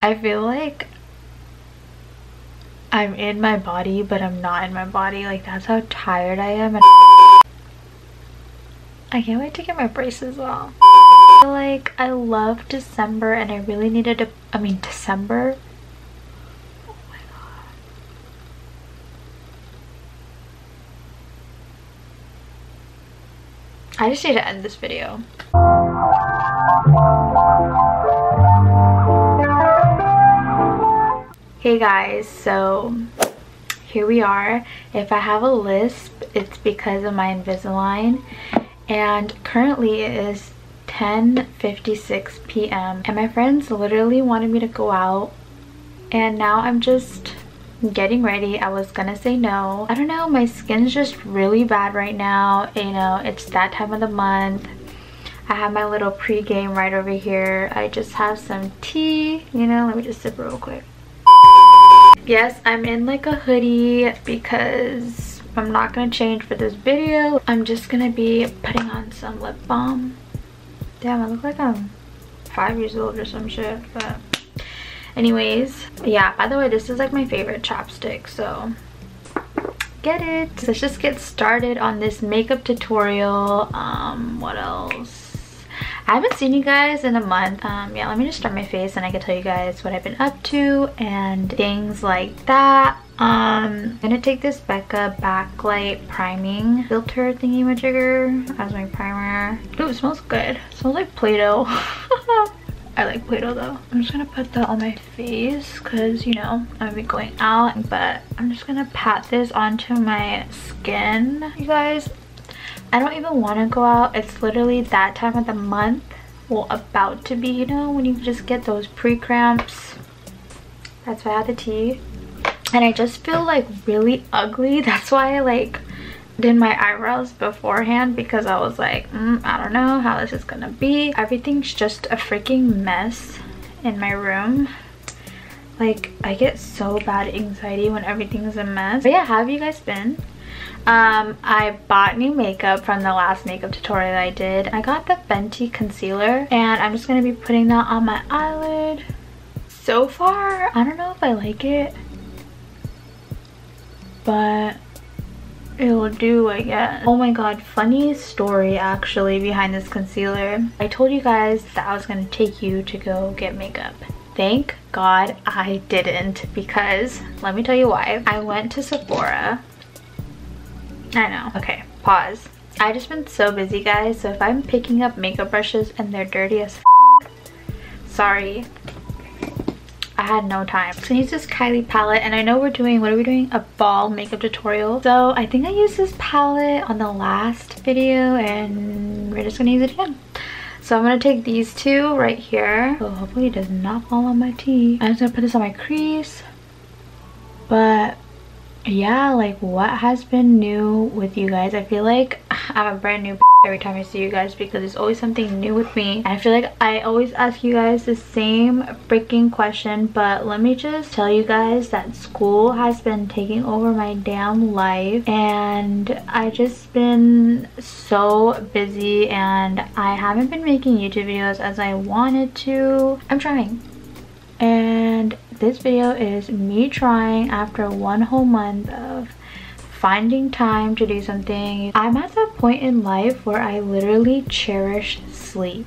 I feel like I'm in my body, but I'm not in my body. Like, that's how tired I am. And I can't wait to get my braces off. I feel like I love December and I really needed to, December. Oh my god. I just need to end this video. Hey guys, so here we are. If I have a lisp, it's because of my Invisalign. And currently it is 10:56 p.m. and my friends literally wanted me to go out, and now I'm just getting ready. I was gonna say no. I don't know, my skin's just really bad right now. You know, it's that time of the month. I have my little pre-game right over here. I just have some tea, you know. Let me just sip real quick. Yes, I'm in like a hoodie because I'm not gonna change for this video. I'm just gonna be putting on some lip balm. Damn, I look like I'm 5 years old or some shit, but anyways, yeah, by the way, this is like my favorite chapstick, so get it. Let's just get started on this makeup tutorial. What else? I haven't seen you guys in a month. Yeah, let me just start my face and I can tell you guys what I've been up to and things like that. I'm gonna take this Becca backlight priming filter thingy-majigger as my primer. Ooh, it smells good. It smells like Play-Doh. I like Play-Doh though. I'm just gonna put that on my face because, you know, I'm gonna be going out, but I'm just gonna pat this onto my skin, you guys. I don't even want to go out. It's literally that time of the month, well, about to be, you know, when you just get those pre-cramps. That's why I had the tea. And I just feel like really ugly. That's why I like did my eyebrows beforehand, because I was like, I don't know how this is gonna be. Everything's just a freaking mess in my room. Like, I get so bad anxiety when everything's a mess. But yeah, how have you guys been? I bought new makeup from the last makeup tutorial that I did. I got the Fenty concealer and I'm just gonna be putting that on my eyelid. So far, I don't know if I like it, but it'll do, I guess. Oh my god, funny story actually behind this concealer. I told you guys that I was gonna take you to go get makeup. Thank god I didn't, because let me tell you why. I went to Sephora. I know. Okay, pause. I just been so busy, guys, so if I'm picking up makeup brushes and they're dirty as sorry. I had no time. So I use this Kylie palette, and I know we're doing, what are we doing? A ball makeup tutorial. So I think I used this palette on the last video and we're just gonna use it again. So I'm gonna take these two right here. So hopefully it does not fall on my tea. I'm just gonna put this on my crease. But yeah, like, what has been new with you guys? I feel like I'm a brand new every time I see you guys, because there's always something new with me. And I feel like I always ask you guys the same freaking question, but let me just tell you guys that school has been taking over my damn life, and I just been so busy and I haven't been making YouTube videos as I wanted to. I'm trying. And this video is me trying after 1 whole month of finding time to do something. I'm at that point in life where I literally cherish sleep.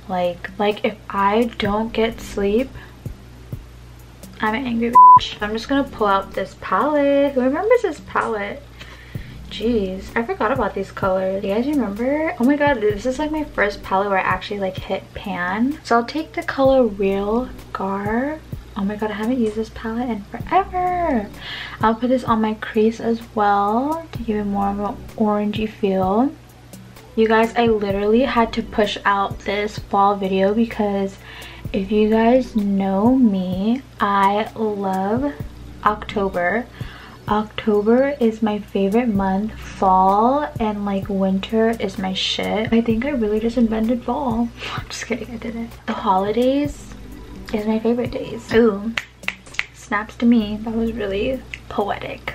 Like if I don't get sleep, I'm an angry bitch. I'm just gonna pull out this palette. Who remembers this palette? Jeez, I forgot about these colors. Do you guys remember? Oh my god, this is like my first palette where I actually like hit pan. So I'll take the color Real Gar. Oh my god, I haven't used this palette in forever. I'll put this on my crease as well to give it more of an orangey feel. You guys, I literally had to push out this fall video because if you guys know me, I love October. October is my favorite month. Fall and like winter is my shit. I think I really just invented fall. I'm just kidding, I didn't. The holidays is my favorite days. Ooh, snaps to me. That was really poetic.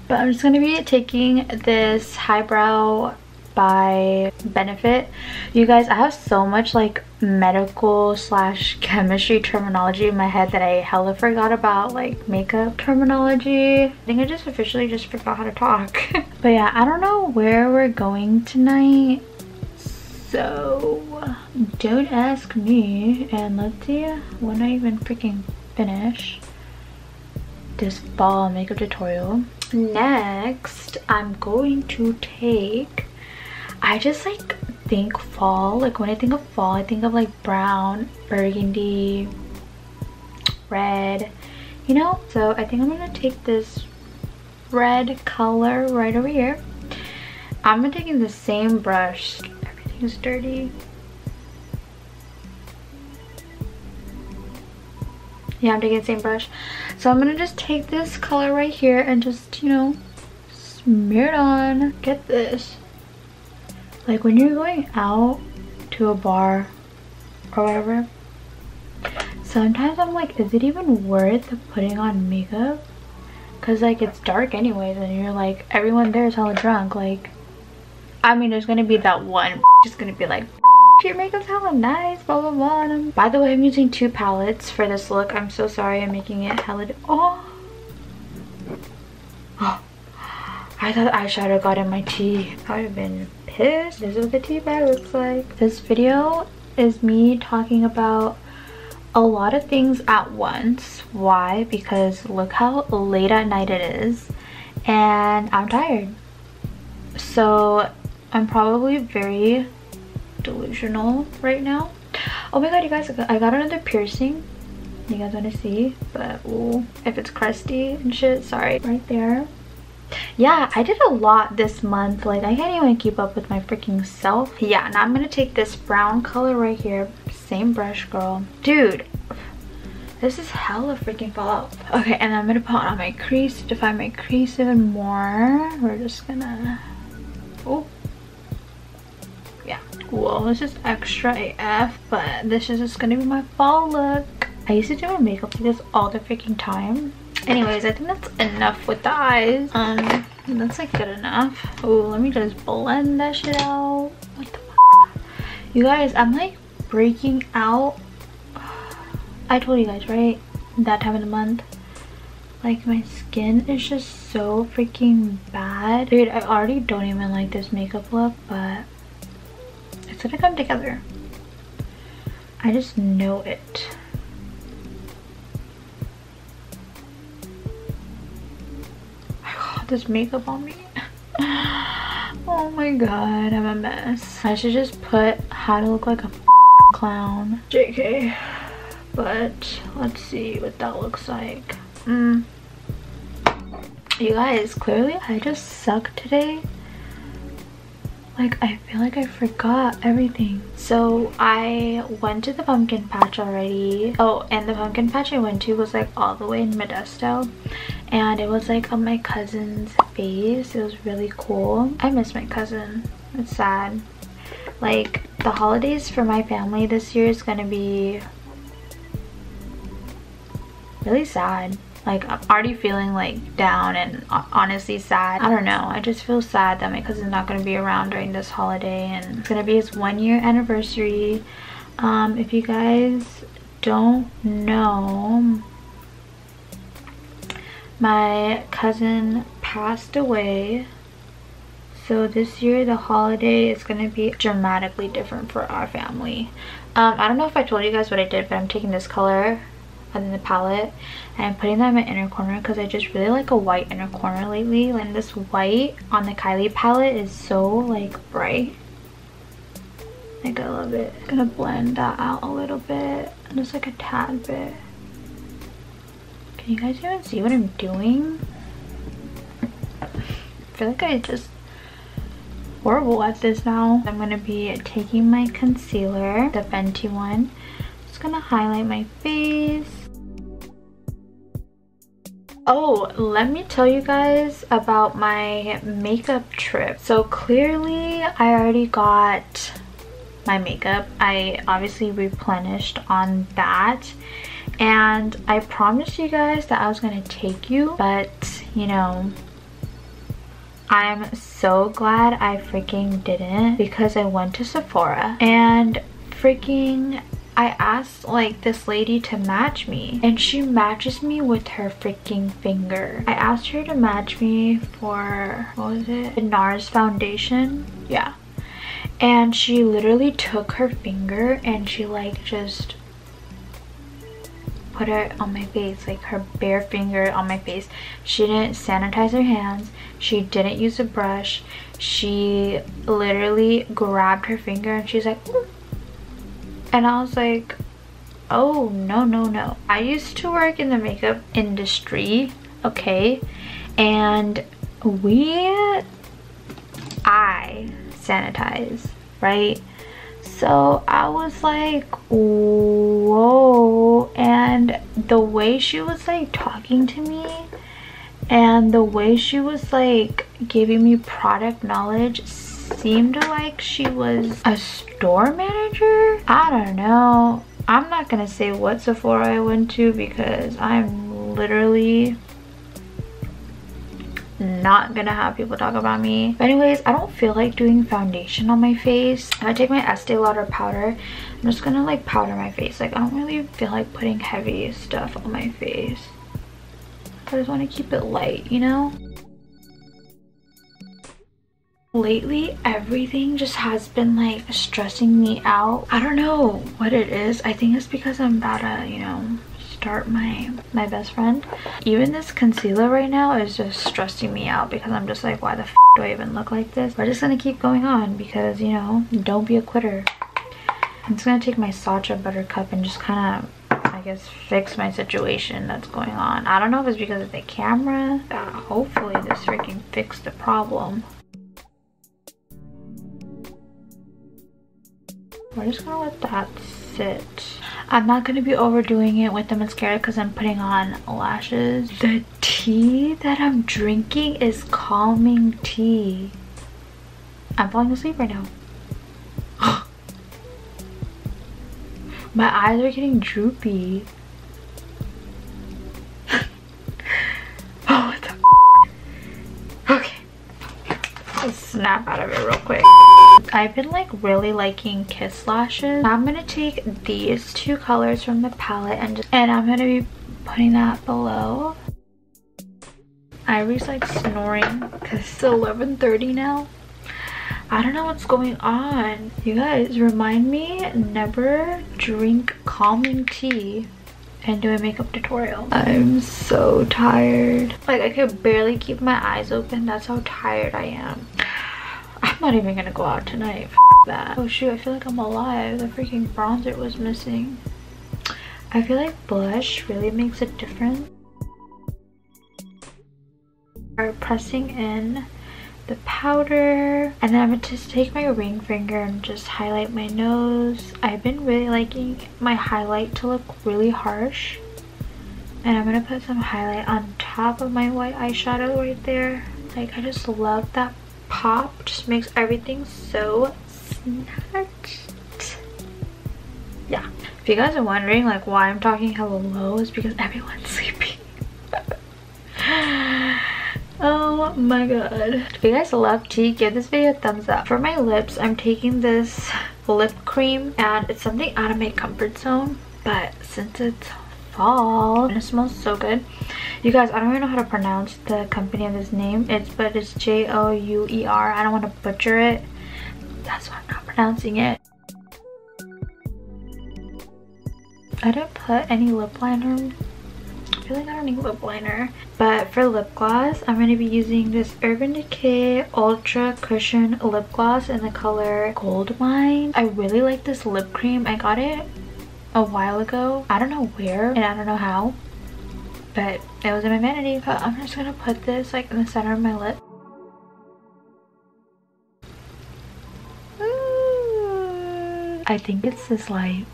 But I'm just gonna be taking this highbrow by Benefit. You guys, I have so much like medical slash chemistry terminology in my head that I hella forgot about, like makeup terminology. I think I just officially just forgot how to talk. But yeah, I don't know where we're going tonight, so don't ask me. And let's see when I even freaking finish this fall makeup tutorial. Next, I'm going to take, I just like think fall, like when I think of fall I think of like brown, burgundy, red, you know. So I think I'm gonna take this red color right over here. I'm taking the same brush. Everything's dirty. Yeah, I'm taking the same brush. So I'm gonna just take this color right here and just, you know, smear it on. Get this. Like when you're going out to a bar or whatever, sometimes I'm like, is it even worth putting on makeup? Cause like it's dark anyways and you're like, everyone there is hella drunk. Like, I mean, there's gonna be that one just gonna be like, your makeup's hella nice, blah blah blah. By the way, I'm using 2 palettes for this look. I'm so sorry I'm making it hella oh, I thought eyeshadow got in my tea. I would have been pissed. This is what the tea bag looks like. This video is me talking about a lot of things at once. Why? Because look how late at night it is and I'm tired. So I'm probably very delusional right now. Oh my god, you guys, I got another piercing. You guys want to see? But ooh, if it's crusty and shit, sorry. Right there. Yeah, I did a lot this month. Like, I can't even keep up with my freaking self. Yeah, now I'm gonna take this brown color right here. Same brush, girl. Dude, this is hella freaking fall out. Okay, and I'm gonna put on my crease to define my crease even more. We're just gonna, oh yeah, cool. This is extra AF, but this is just gonna be my fall look. I used to do my makeup like this all the freaking time. Anyways, I think that's enough with the eyes. That's like good enough. Oh, let me just blend that shit out. What the fuck? You guys, I'm like breaking out. I told you guys, right? That time of the month. Like, my skin is just so freaking bad. Dude, I already don't even like this makeup look, but it's gonna come together. I just know it. This makeup on me. Oh my god, I'm a mess. I should just put how to look like a clown. JK. But let's see what that looks like. You guys, clearly I just suck today. Like, I feel like I forgot everything. So I went to the pumpkin patch already. Oh, and the pumpkin patch I went to was like all the way in Modesto. And it was like on my cousin's face. It was really cool. I miss my cousin. It's sad. Like, the holidays for my family this year is gonna be really sad. Like, I'm already feeling like down and honestly sad. I don't know, I just feel sad that my cousin's not going to be around during this holiday, and it's going to be his 1-year anniversary. If you guys don't know, my cousin passed away, so this year the holiday is going to be dramatically different for our family. I don't know if I told you guys what I did, but I'm taking this color in the palette and I'm putting that in my inner corner because I just really like a white inner corner lately. And this white on the Kylie palette is so like bright. Like, I love it. I'm gonna blend that out a little bit, just like a tad bit. Can you guys even see what I'm doing? I feel like I just horrible at this now. I'm gonna be taking my concealer, the Fenty one. Just gonna highlight my face. Oh, let me tell you guys about my makeup trip. So clearly I already got my makeup. I obviously replenished on that, and I promised you guys that I was gonna take you, but you know, I'm so glad I freaking didn't, because I went to Sephora and freaking I asked like this lady to match me, and she matches me with her freaking finger. I asked her to match me for, what was it, NARS foundation, yeah, and she literally took her finger and she like just put it on my face, like her bare finger on my face. She didn't sanitize her hands, she didn't use a brush, she literally grabbed her finger and she's like, ooh. And I was like, oh no no no. I used to work in the makeup industry, okay, and I sanitize, right? So I was like, whoa. And the way she was like talking to me and the way she was like giving me product knowledge seemed like she was a store manager. I don't know. I'm not gonna say what Sephora I went to because I'm literally not gonna have people talk about me. But anyways, I don't feel like doing foundation on my face. I take my Estee Lauder powder. I'm just gonna like powder my face. Like I don't really feel like putting heavy stuff on my face. I just want to keep it light, you know? Lately, everything just has been like stressing me out. I don't know what it is. I think it's because I'm about to, you know, start my best friend. Even this concealer right now is just stressing me out because I'm just like, why the f do I even look like this? We're just gonna keep going on because, you know, don't be a quitter. I'm just gonna take my Sacha buttercup and just kind of, I guess, fix my situation that's going on. I don't know if it's because of the camera. Hopefully this freaking fixed the problem. We're just gonna let that sit. I'm not gonna be overdoing it with the mascara because I'm putting on lashes. The tea that I'm drinking is calming tea. I'm falling asleep right now. My eyes are getting droopy. Oh, what the okay. Let's snap out of it real quick. I've been like really liking Kiss lashes. I'm gonna take these two colors from the palette and I'm gonna be putting that below. Ivory's like snoring because it's 11:30 now. I don't know what's going on. You guys, remind me never drink calming tea and do a makeup tutorial. I'm so tired. Like I could barely keep my eyes open. That's how tired I am. I'm not even gonna go out tonight. F that. Oh shoot, I feel like I'm alive. The freaking bronzer was missing. I feel like blush really makes a difference. Start pressing in the powder, and then I'm gonna just take my ring finger and just highlight my nose. I've been really liking my highlight to look really harsh, and I'm gonna put some highlight on top of my white eyeshadow right there. Like I just love that pop. Just makes everything so snatched. Yeah, if you guys are wondering like why I'm talking hella low, is because everyone's sleeping. Oh my god. If you guys love tea, give this video a thumbs up. For my lips, I'm taking this lip cream and it's something out of my comfort zone, but since it's fall and it smells so good. You guys, I don't even know how to pronounce the company of this name. But it's Jouer. I don't want to butcher it. That's why I'm not pronouncing it. I didn't put any lip liner. I feel like I don't need lip liner. But for lip gloss, I'm going to be using this Urban Decay Ultra Cushion Lip Gloss in the color Goldmine. I really like this lip cream. I got it a while ago. I don't know where and I don't know how, but it was in my vanity. But I'm just going to put this like in the center of my lip. Ooh. I think it's this light.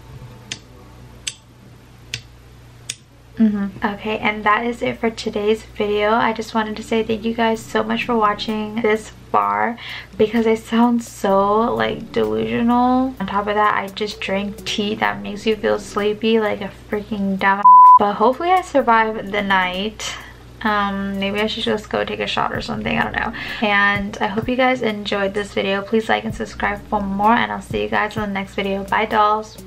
Okay, and that is it for today's video. I just wanted to say thank you guys so much for watching this far because I sound so like delusional. On top of that, I just drank tea that makes you feel sleepy like a freaking dumb. But hopefully I survived the night. I don't know. Maybe I should just go take a shot or something, I don't know. And I hope you guys enjoyed this video. Please like and subscribe for more, and I'll see you guys in the next video. Bye dolls.